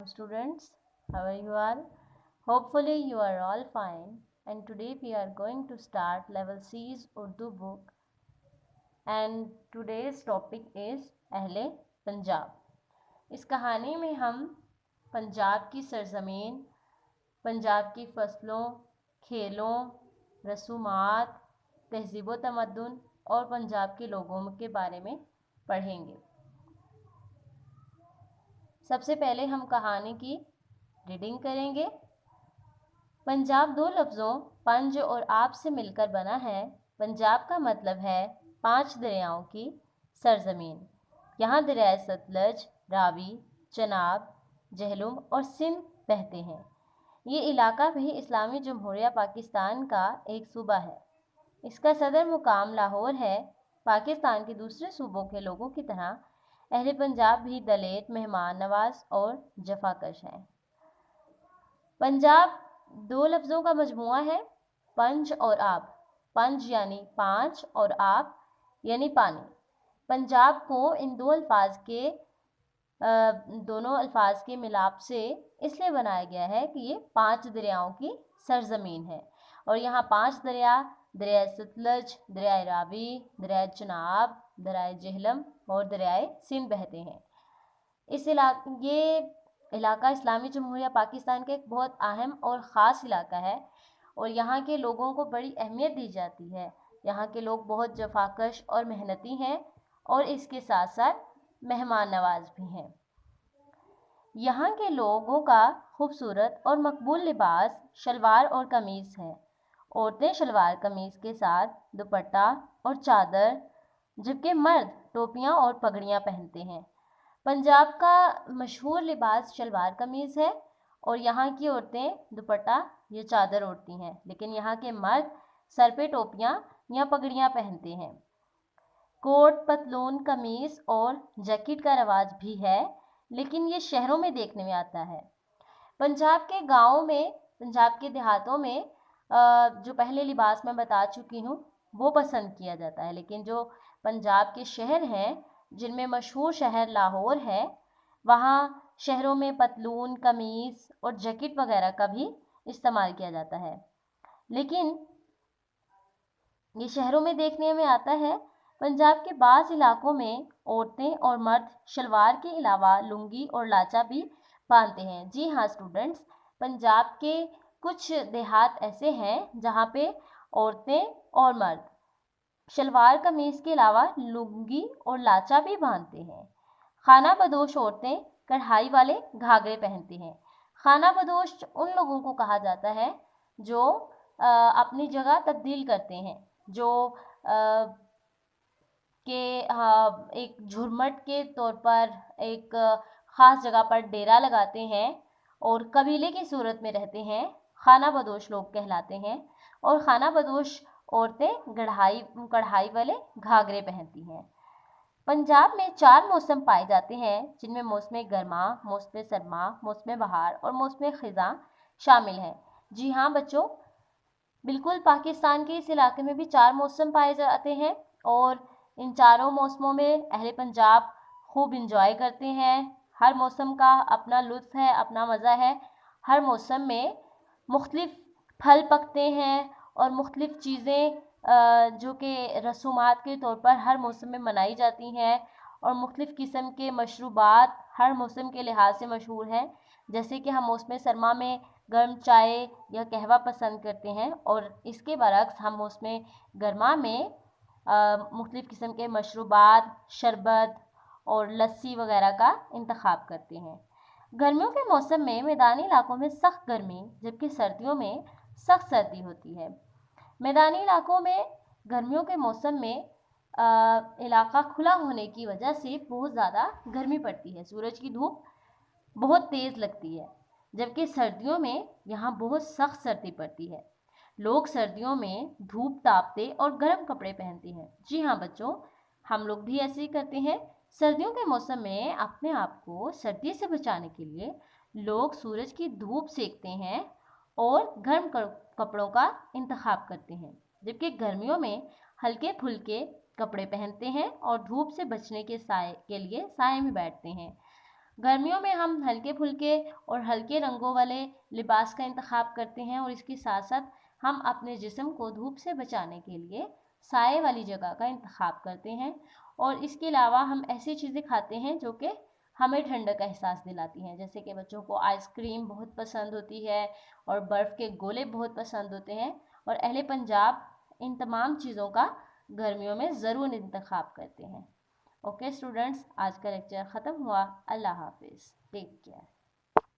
Students, how are you all? Hopefully you are all fine, and today we are going to start level C's Urdu book, and today's topic is अहले पंजाब। इस कहानी में हम पंजाब की सरजमीन, पंजाब की फसलों, खेलों, रसूमात, तहजीब व तमद्दुन और पंजाब के लोगों के बारे में पढ़ेंगे। सबसे पहले हम कहानी की रीडिंग करेंगे। पंजाब दो लफ्ज़ों पंज और आप से मिलकर बना है। पंजाब का मतलब है 5 दरियाओं की सरजमीन। यहाँ दरियाए सतलज, रावी, चनाब, जहलुम और सिंध बहते हैं। ये इलाका भी इस्लामी जमहूरिया पाकिस्तान का एक सूबा है। इसका सदर मुकाम लाहौर है। पाकिस्तान के दूसरे सूबों के लोगों की तरह अहले पंजाब भी दलेर, मेहमान नवाज और जफाकश हैं। पंजाब दो लफ्ज़ों का मजमुआ है, पंज और आब। पंज यानी 5 और आब यानी पानी। पंजाब को इन दोनों अल्फाज के मिलाप से इसलिए बनाया गया है कि ये 5 दरियाओं की सरजमीन है और यहाँ 5 दरिया, दरियाए सतलज, दरियाए रावी, दरियाए चनाब, दरियाए जहलम और दरियाए सिंध बहते हैं। ये इलाका इस्लामी जमहूरिया पाकिस्तान का एक बहुत अहम और ख़ास इलाका है और यहाँ के लोगों को बड़ी अहमियत दी जाती है। यहाँ के लोग बहुत जफाकश और मेहनती हैं और इसके साथ साथ मेहमान नवाज भी हैं। यहाँ के लोगों का खूबसूरत और मकबूल लिबास शलवार और कमीज़ है। औरतें शलवार कमीज़ के साथ दुपट्टा और चादर, जबकि मर्द टोपियाँ और पगड़ियाँ पहनते हैं। पंजाब का मशहूर लिबास शलवार कमीज़ है और यहाँ की औरतें दुपट्टा या चादर ओढ़ती हैं, लेकिन यहाँ के मर्द सर पे टोपियाँ या पगड़ियाँ पहनते हैं। कोट, पतलून, कमीज़ और जैकेट का रवाज भी है, लेकिन ये शहरों में देखने में आता है। पंजाब के गाँव में, पंजाब के देहातों में जो पहले लिबास मैं बता चुकी हूँ वो पसंद किया जाता है, लेकिन जो पंजाब के शहर हैं, जिनमें मशहूर शहर लाहौर है, वहाँ शहरों में पतलून, कमीज़ और जैकेट वगैरह का भी इस्तेमाल किया जाता है। लेकिन ये शहरों में देखने में आता है। पंजाब के बाज़ इलाकों में औरतें और मर्द शलवार के अलावा लुंगी और लाचा भी पहनते हैं। जी हाँ स्टूडेंट्स, पंजाब के कुछ देहात ऐसे हैं जहाँ पे औरतें और मर्द शलवार कमीज़ के अलावा लुंगी और लाचा भी बांधते हैं। खाना बदोश औरतें कढ़ाई वाले घाघरे पहनती हैं। खाना बदोश उन लोगों को कहा जाता है जो अपनी जगह तब्दील करते हैं, जो एक झुरमट के तौर पर एक ख़ास जगह पर डेरा लगाते हैं और कबीले की सूरत में रहते हैं, खाना बदोश लोग कहलाते हैं। और खाना बदोश औरतें कढ़ाई वाले घाघरे पहनती हैं। पंजाब में 4 मौसम पाए जाते हैं, जिनमें मौसम गर्मा, मौसम सरमा, मौसम बहार और मौसम ख़िज़ां शामिल हैं। जी हाँ बच्चों, बिल्कुल पाकिस्तान के इस इलाके में भी 4 मौसम पाए जाते हैं और इन चारों मौसमों में अहले पंजाब खूब इंजॉय करते हैं। हर मौसम का अपना लुत्फ़ है, अपना मज़ा है। हर मौसम में मुख्तलिफ़ फल पकते हैं और मुख्तलिफ़ चीज़ें जो कि रसूमात के तौर पर हर मौसम में मनाई जाती हैं और मुख्तलिफ़ किस्म के मशरूबात हर मौसम के लिहाज से मशहूर हैं। जैसे कि हम मौसम सरमा में गर्म चाय या कहवा पसंद करते हैं और इसके बरक्स हम मौसम गर्मा में मुख्तलिफ़ किस्म के मशरूबात, शरबत और लस्सी वगैरह का इंतखाब करते हैं। गर्मियों के मौसम में मैदानी इलाकों में सख्त गर्मी, जबकि सर्दियों में सख्त सर्दी होती है। मैदानी इलाकों में गर्मियों के मौसम में इलाका खुला होने की वजह से बहुत ज़्यादा गर्मी पड़ती है, सूरज की धूप बहुत तेज़ लगती है, जबकि सर्दियों में यहाँ बहुत सख्त सर्दी पड़ती है। लोग सर्दियों में धूप तापते और गर्म कपड़े पहनते हैं। जी हाँ बच्चों, हम लोग भी ऐसे ही करते हैं। सर्दियों के मौसम में अपने आप को सर्दी से बचाने के लिए लोग सूरज की धूप सेकते हैं और गर्म कपड़ों का इंतखाब करते हैं, जबकि गर्मियों में हल्के फुल्के कपड़े पहनते हैं और धूप से बचने के लिए साए में बैठते हैं। गर्मियों में हम हल्के फुल्के और हल्के रंगों वाले लिबास का इंतखाब करते हैं और इसके साथ साथ हम अपने जिस्म को धूप से बचाने के लिए साए वाली जगह का इंतखाब करते हैं। और इसके अलावा हम ऐसी चीज़ें खाते हैं जो कि हमें ठंडक का एहसास दिलाती हैं, जैसे कि बच्चों को आइसक्रीम बहुत पसंद होती है और बर्फ़ के गोले बहुत पसंद होते हैं, और अहले पंजाब इन तमाम चीज़ों का गर्मियों में ज़रूर इंतखाब करते हैं। ओके स्टूडेंट्स, आज का लेक्चर ख़त्म हुआ। अल्लाह हाफिज़, टेक केयर।